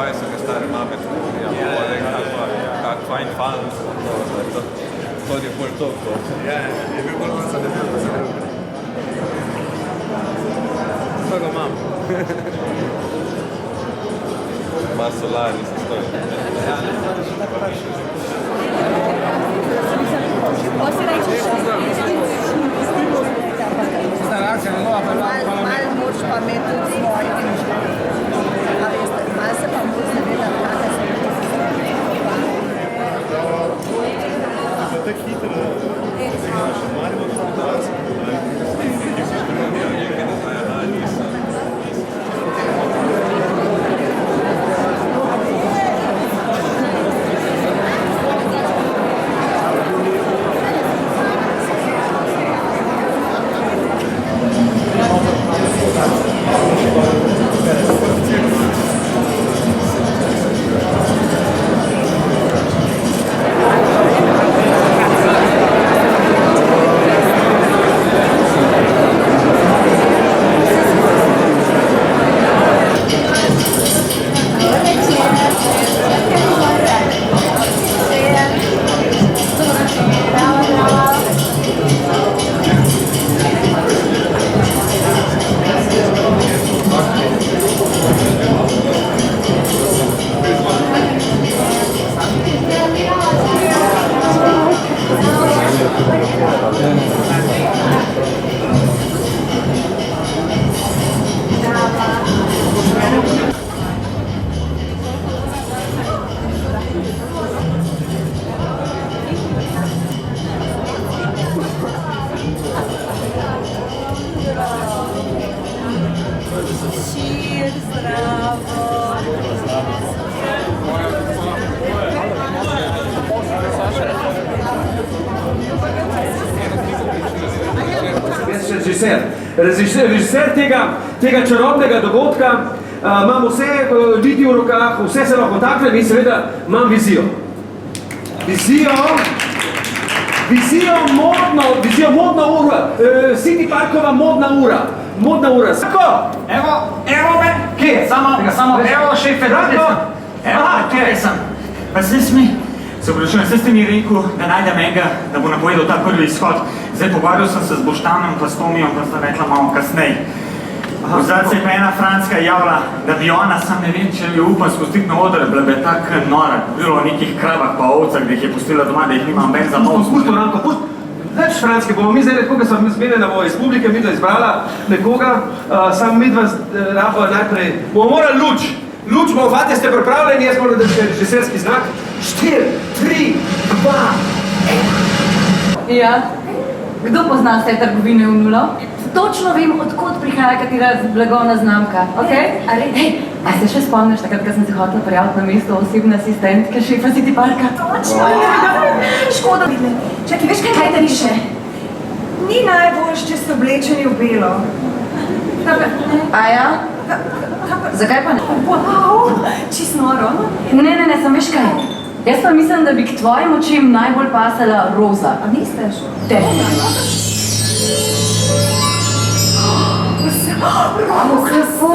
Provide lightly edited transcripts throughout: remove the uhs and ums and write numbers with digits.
koje so ga stare mame tukaj, kak fajn fan, to je bolj to. Ja, je bil bolj zanimiv. To ga imam. Ma solari se stoji. Malo moč pa me tudi svoji a veste, malo se pa moč zavedati, kakaj se Pa tako hitro, še Maribor gospodarstvo, nekaj se spremljajo, nekaj ne znajo, nisem. Režiser tega čarobnega dogodka, imam vse ljudi v rokah, vse se lahko taknem in seveda imam vizijo. Vizijo modno uro, City Parkova modna ura. Sako! Evo me, kje? Evo šefe, evo, tukaj sem. Pa se smi, se vprašujem, ste mi rekel, da najdem enega, da bo napovedal ta prvi izhod. Zdaj pogovarjal sem se z Boštanom pa s Tomijem, pa sta rekla malo kasnej. Zdaj se je pa ena Franska javila, da bi ona, sam ne vem, če bi upam spustiti na odre, bila bi tak nora. Bilo o nekih kravah pa ovcah, da jih je pustila doma, da jih nimam ben za malo. Spusto, Ranko, več Franske bomo. Mi zdaj nekoga smo zmenjena bo iz publike, midva izbrala nekoga, sam midva rabo najprej. Bomo morali luč. Luč bomo, fate, ste pripravljeni, jaz moram dati režiserski znak. 4, 3, 2, 1. Ja. Kdo pozna vse trgovine v nulo? Točno vem, odkot prihaja katera blagovna znamka, okej? A se še spomniš takrat, ko sem se hotela prijaviti na mesto osebne asistentke šefa City Parka? Točno, škoda. Čakaj, veš kaj te piše? Ni najboljš, če ste oblečeni v belo. A ja? Zakaj pa ne? Wow, čist noro. Ne, sem veš kaj? Jaz pa mislim, da bi k tvojim očem najbolj pasala roza. A misliš? Definitivno. Kako?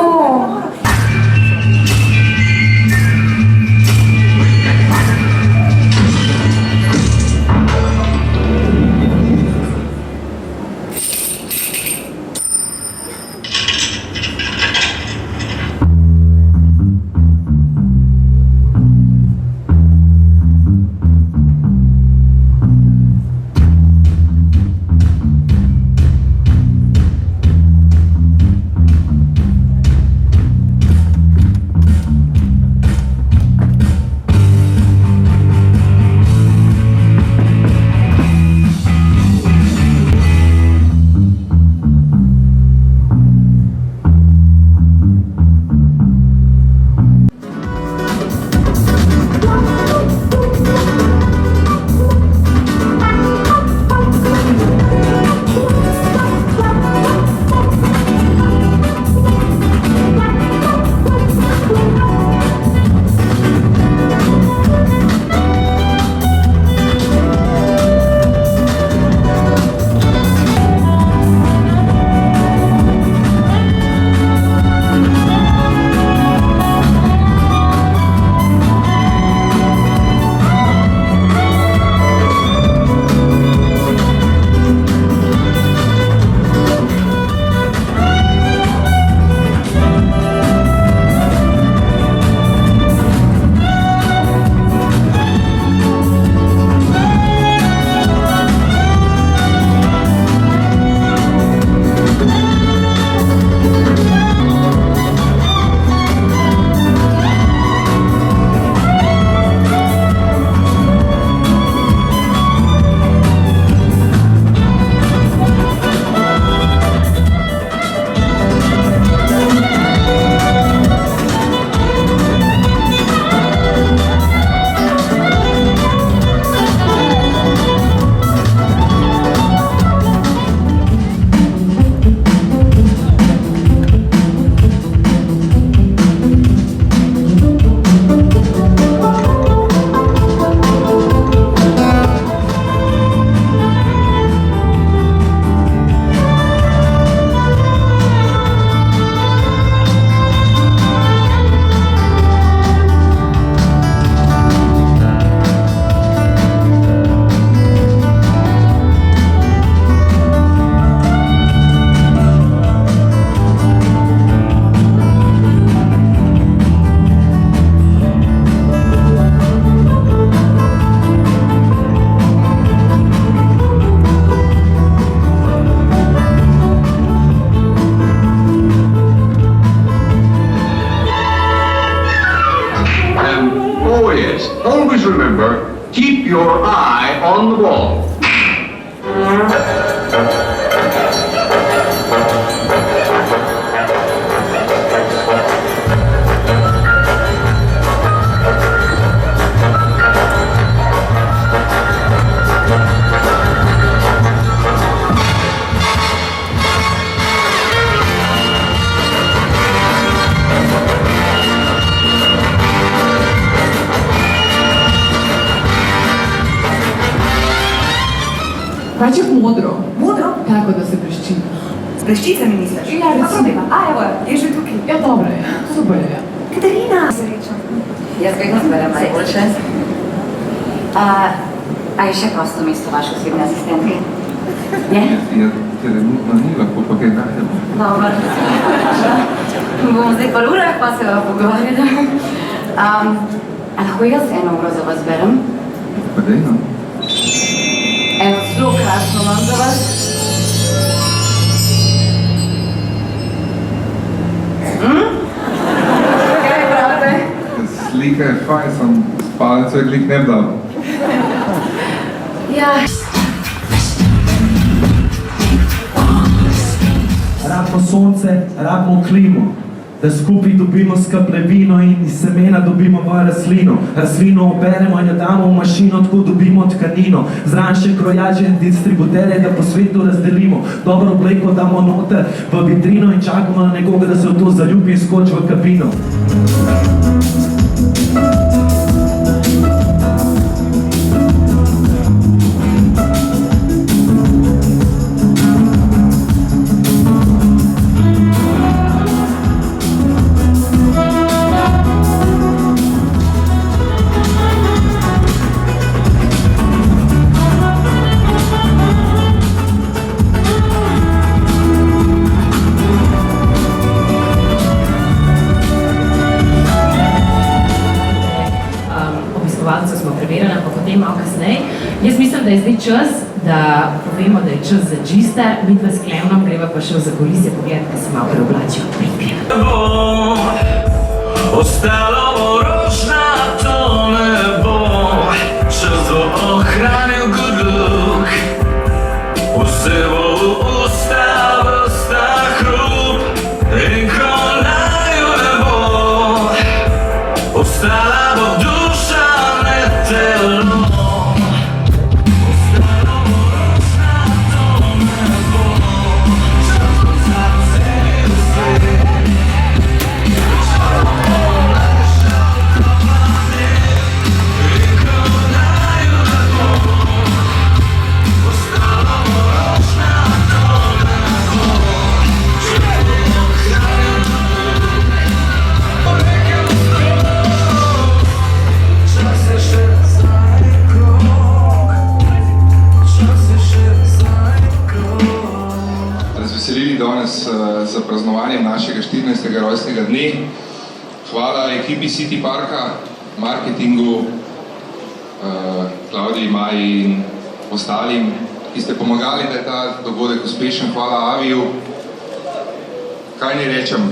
yet, always remember, keep your eye on the ball. Paček modro. Modro? Tako da se blešči. S bleščicami misliš? Ja, Pa recimo. probiva. A, evo, je že tukaj. Ja, dobro je. Super je. Katarina! Sreča. Jaz vedno zberem najboljše. A je še prosto mesto vaše osebne asistentke? Je? Ja, trenutno ni, lahko pa kaj najdemo. Dobro. Bomo zdaj pa v urah, pa se vam pogovarjala. A lahko jaz 1 uro za vas berem? Pa dejno. Eno zelo krasno imam za vas. Kaj pravite? Slika je fajn, sem spalnico je glih ne dal. Ja. Rabimo sonce, rabimo klimo, da skupaj dobimo skapljevino in iz semena dobimo v rastlino. Rastlino operemo in jo damo v mašino, tako dobimo tkanino. Zraven še krojače in distributerje, da po svetu razdelimo. Dobro obleko damo noter v vitrino in čakamo na nekoga, da se v to zaljubi in skoči v kabino. Smo preverjali, ampak potem malo kasneje. Jaz mislim, da je zdaj čas, da povemo, da je čas za džiste, mi dva s Klemnom greva pa še v zakulisje pogled, da se malo preoblačijo. Ostalo rožnato nebo, čas bo ohranil good look. Vse bo v usta, vrsta hrup in kronaju ne bo. Ostala bo duša, ne telo. Ostalo bo rožnato nebo, čas bo zavzel vse. Razveselili danes za praznovanjem našega 14. rojstnega dne. Hvala ekipi City Parka, marketingu, Klaudiji, Maji in ostalim, ki ste pomagali, da je ta dogodek uspešen. Hvala Aviju. Kaj naj rečem?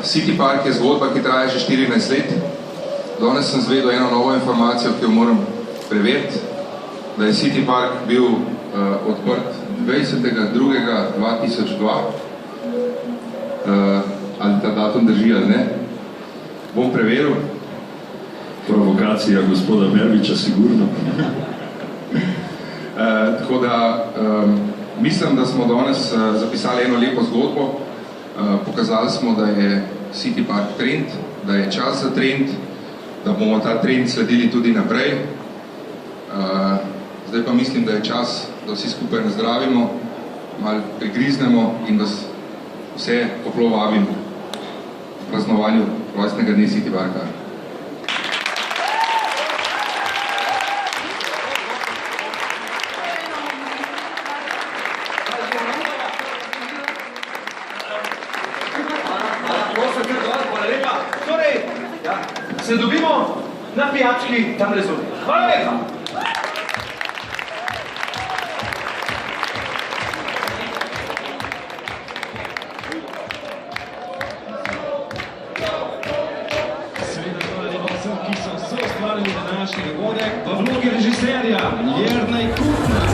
City Park je zgodba, ki traja že 14 let. Danes sem zvedel eno novo informacijo, ki jo moram preveriti, da je City Park bil odprt 20.2.2002. Ali ta datum drži ali ne? Bom preveril. Provokacija gospoda Verbiča, sigurno. Tako da mislim, da smo danes zapisali eno lepo zgodbo. Pokazali smo, da je City Park trend, da je čas za trend, da bomo ta trend sledili tudi naprej. Zdaj pa mislim, da je čas, da vsi skupaj nazdravimo, malo prigriznemo in vas vse toplo vabim v praznovanju rojstnega dne City Parka. Torej, se dobimo na pijački tam le zunaj. Hvala lepa! Seveda to je vsem, ki so za ustvarjanje današnjega dogodek v vlogi režiserja Jernej Kutner.